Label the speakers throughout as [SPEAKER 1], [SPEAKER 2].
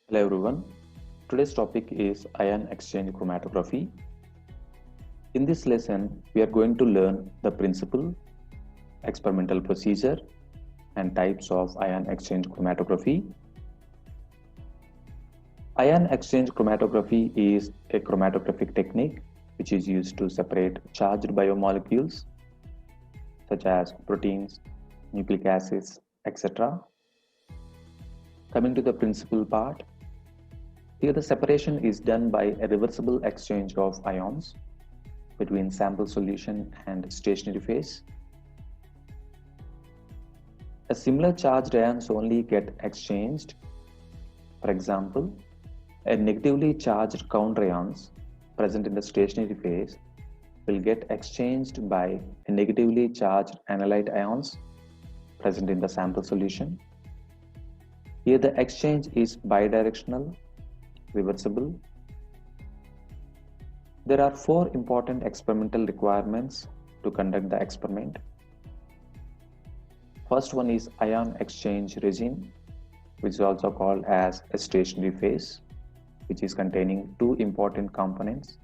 [SPEAKER 1] Hello everyone. Today's topic is ion exchange chromatography. In this lesson, we are going to learn the principle, experimental procedure, and types of ion exchange chromatography. Ion exchange chromatography is a chromatographic technique which is used to separate charged biomolecules such as proteins, nucleic acids, etc. Coming to the principle part, here the separation is done by a reversible exchange of ions between sample solution and stationary phase. A similar charged ions only get exchanged. For example, a negatively charged counter ions present in the stationary phase will get exchanged by a negatively charged analyte ions present in the sample solution. Here the exchange is bidirectional, reversible. There are four important experimental requirements to conduct the experiment. First one is ion exchange regime, which is also called as a stationary phase, which is containing two important components,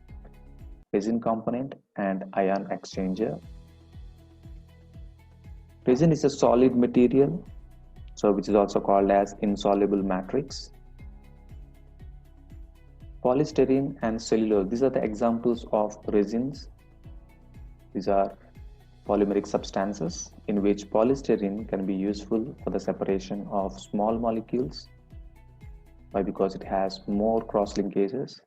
[SPEAKER 1] resin component and ion exchanger. Resin is a solid material, which is also called as insoluble matrix. Polystyrene and cellulose, these are the examples of resins. These are polymeric substances in which polystyrene can be useful for the separation of small molecules because it has more cross linkages,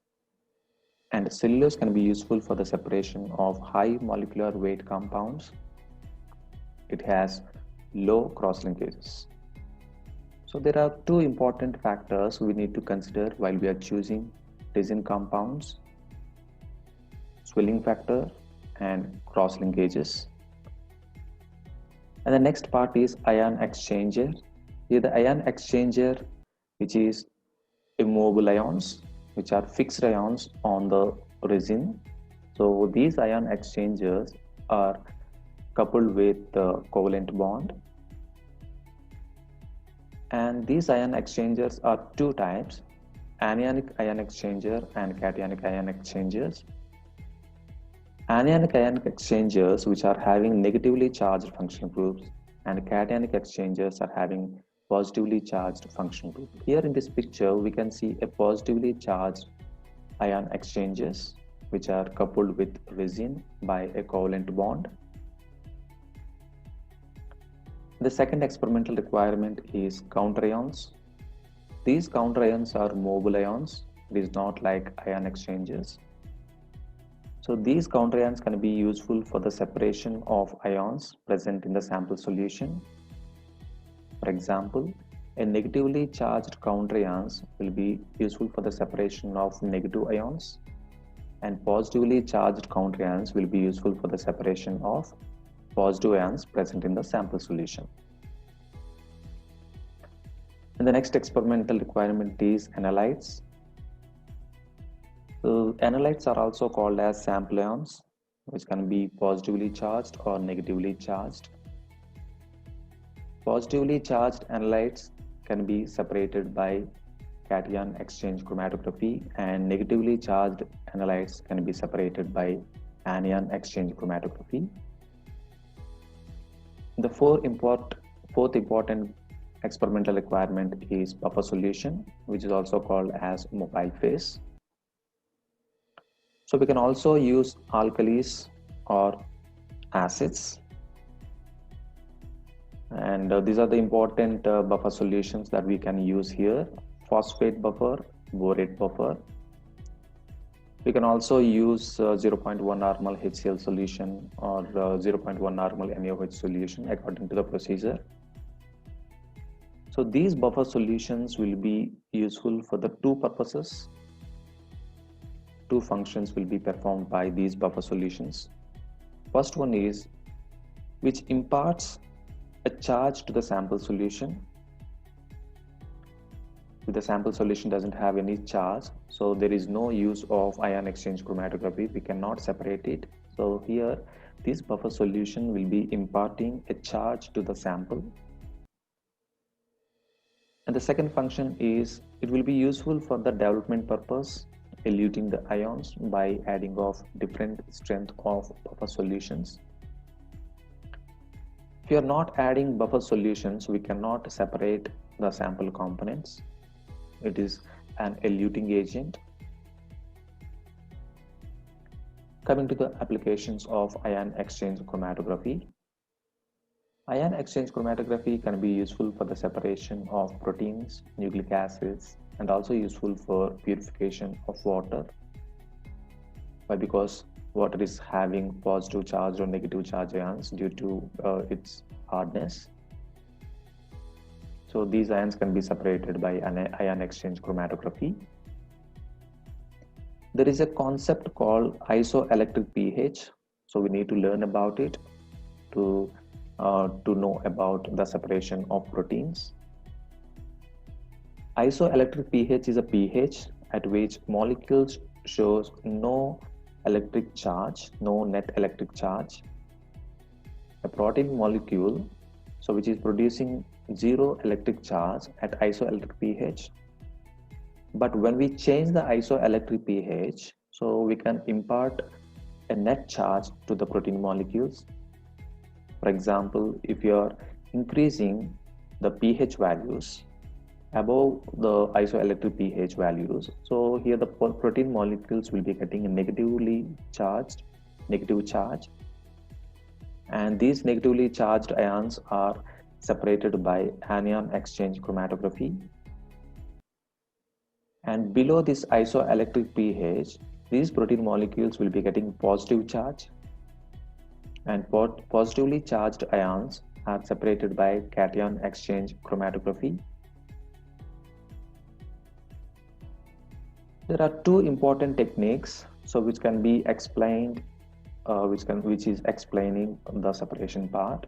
[SPEAKER 1] and cellulose can be useful for the separation of high molecular weight compounds. It has low cross linkages. So there are two important factors we need to consider while we are choosing resin compounds: swelling factor and cross linkages. And the next part is ion exchanger. Here the ion exchanger, which is immobile ions, which are fixed ions on the resin. So these ion exchangers are coupled with the covalent bond. And these ion exchangers are two types: anionic ion exchanger and cationic ion exchangers. Anionic ion exchangers, which are having negatively charged functional groups, and cationic exchangers are having positively charged functional group. Here in this picture, we can see a positively charged ion exchangers, which are coupled with resin by a covalent bond. The second experimental requirement is counter ions. These counter ions are mobile ions. It is not like ion exchangers. So these counter ions can be useful for the separation of ions present in the sample solution. For example, a negatively charged counter ions will be useful for the separation of negative ions, and positively charged counter ions will be useful for the separation of positive ions present in the sample solution. And the next experimental requirement is analytes. So analytes are also called as sample ions, which can be positively charged or negatively charged. Positively charged analytes can be separated by cation exchange chromatography, and negatively charged analytes can be separated by anion exchange chromatography. The fourth important experimental requirement is buffer solution, which is also called as mobile phase. So we can also use alkalis or acids, and these are the important buffer solutions that we can use here: phosphate buffer, borate buffer. We can also use 0.1 normal HCl solution or 0.1 normal NaOH solution according to the procedure. So these buffer solutions will be useful for the two purposes. Two functions will be performed by these buffer solutions. First one is which imparts a charge to the sample solution. If the sample solution doesn't have any charge, so there is no use of ion exchange chromatography. We cannot separate it. So here this buffer solution will be imparting a charge to the sample. And And the second function is it will be useful for the development purpose, eluting the ions by adding of different strength of buffer solutions. If you are not adding buffer solutions, we cannot separate the sample components. It is an eluting agent. Coming to the applications of ion exchange chromatography. Ion exchange chromatography can be useful for the separation of proteins, nucleic acids, and also useful for purification of water. Why? Because water is having positive charge or negative charge ions due to its hardness. So these ions can be separated by an ion exchange chromatography. There is a concept called isoelectric pH. So we need to learn about it to know about the separation of proteins. Isoelectric pH is a pH at which molecules shows no electric charge, no net electric charge. A protein molecule, so which is producing zero electric charge at isoelectric pH. But when we change the isoelectric pH, so we can impart a net charge to the protein molecules. For example, if you are increasing the pH values above the isoelectric pH values, so here the protein molecules will be getting a negative charge, and these negatively charged ions are separated by anion exchange chromatography. And below this isoelectric pH, these protein molecules will be getting positive charge, and positively charged ions are separated by cation exchange chromatography. There are two important techniques, so which can be explained, which is explaining the separation part: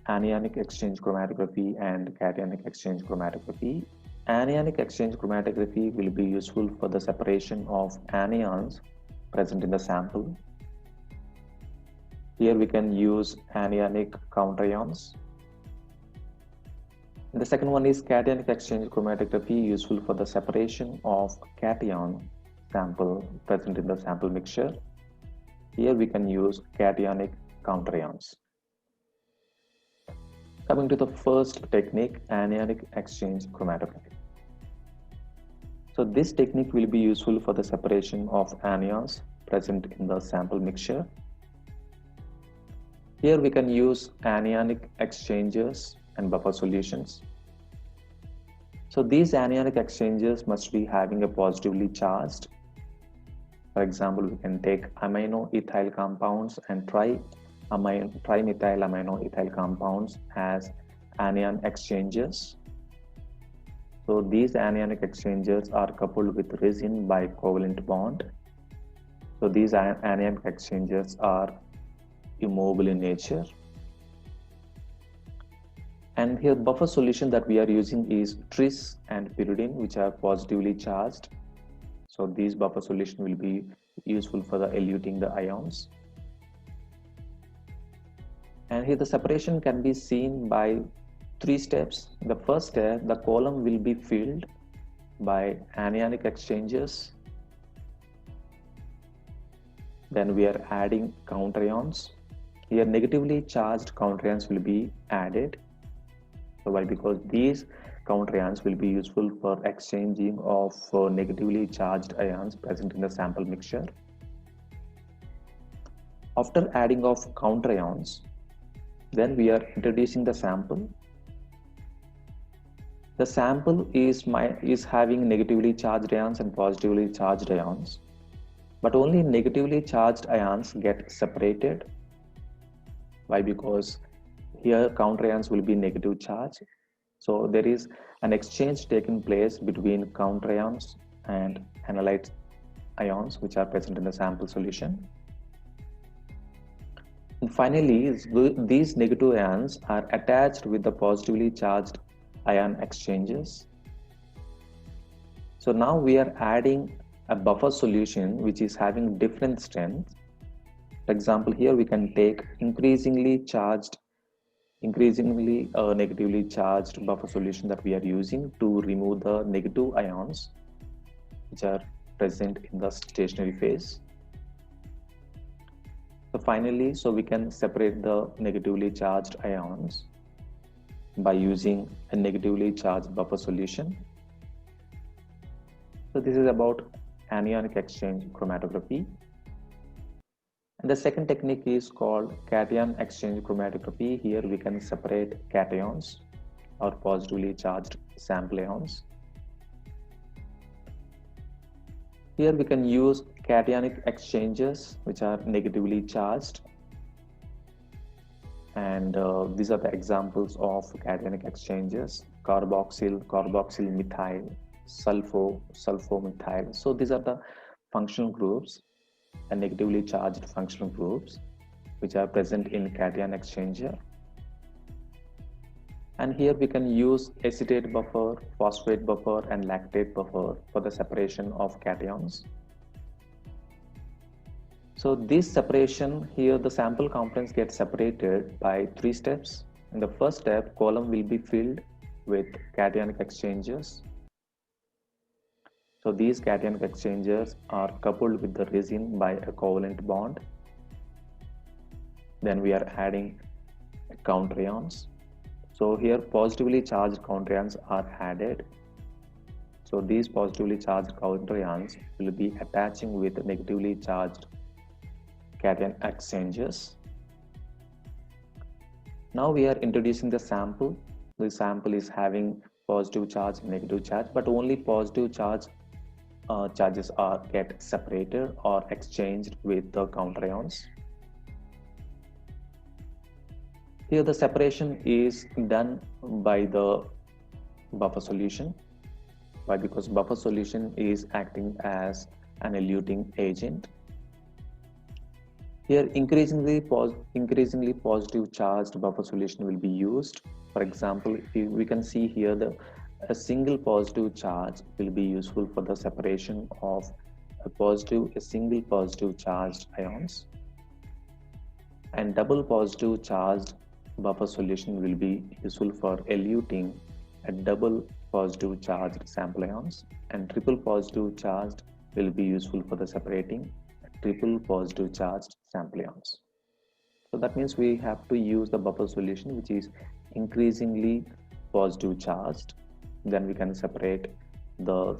[SPEAKER 1] anionic exchange chromatography and cationic exchange chromatography. Anionic exchange chromatography will be useful for the separation of anions present in the sample. Here we can use anionic counterions. The second one is cationic exchange chromatography, useful for the separation of cation sample present in the sample mixture. Here we can use cationic counterions. Coming to the first technique, anionic exchange chromatography. So this technique will be useful for the separation of anions present in the sample mixture. Here we can use anionic exchangers and buffer solutions. So these anionic exchangers must be having a positively charged. For example, we can take amino ethyl compounds and trimethyl amino ethyl compounds as anion exchangers. So these anionic exchangers are coupled with resin by covalent bond. So these anionic exchangers are immobile in nature. And here buffer solution that we are using is tris and pyridine, which are positively charged. So these buffer solution will be useful for the eluting the ions. And here the separation can be seen by three steps. The first step, the column will be filled by anionic exchangers. Then we are adding counterions. Here negatively charged counterions will be added. So why? Because these counterions will be useful for exchanging of negatively charged ions present in the sample mixture. After adding of counterions, then we are introducing the sample. The sample is having negatively charged ions and positively charged ions, but only negatively charged ions get separated. Why? Because here counterions will be negative charge. So there is an exchange taking place between counterions and analyte ions which are present in the sample solution. And finally, these negative ions are attached with the positively charged ion exchanges. So now we are adding a buffer solution which is having different strengths. For example, here we can take increasingly charged increasingly negatively charged buffer solution that we are using to remove the negative ions which are present in the stationary phase. So finally, we can separate the negatively charged ions by using a negatively charged buffer solution. So this is about anionic exchange chromatography. And the second technique is called cation exchange chromatography. Here we can separate cations or positively charged sample ions. Here we can use cationic exchanges which are negatively charged, and these are the examples of cationic exchanges: carboxyl, carboxyl methyl, sulfo, sulfomethyl. So these are the functional groups and negatively charged functional groups which are present in cation exchanger. And here we can use acetate buffer, phosphate buffer, and lactate buffer for the separation of cations. So this separation here, the sample components get separated by 3 steps. In the first step, column will be filled with cationic exchangers. So these cationic exchangers are coupled with the resin by a covalent bond. Then we are adding counter ions. So here positively charged counter ions are added. So these positively charged counter ions will be attaching with negatively charged cation exchangers. Now we are introducing the sample. The sample is having positive charge, negative charge, but only positive charges are get separated or exchanged with the counter ions. Here the separation is done by the buffer solution. Why? Because buffer solution is acting as an eluting agent. Here increasingly positive charged buffer solution will be used. For example, we can see here a single positive charge will be useful for the separation of a single positive charged ions, and double positive charged buffer solution will be useful for eluting a double positive charged sample ions, and triple positive charged will be useful for the separating triple positive charged sample ions. So that means we have to use the buffer solution which is increasingly positive charged. Then we can separate the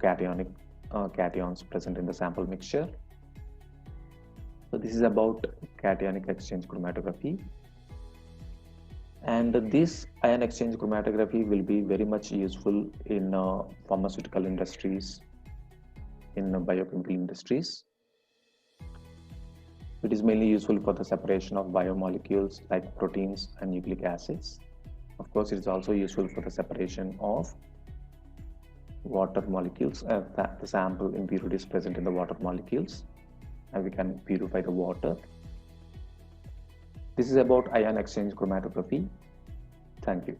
[SPEAKER 1] cations present in the sample mixture. So this is about cationic exchange chromatography. And this ion exchange chromatography will be very much useful in pharmaceutical industries, in biochemical industries. It is mainly useful for the separation of biomolecules like proteins and nucleic acids. Of course, it is also useful for the separation of water molecules, the sample impurities present in the water molecules, and we can purify the water. This is about ion exchange chromatography. Thank you.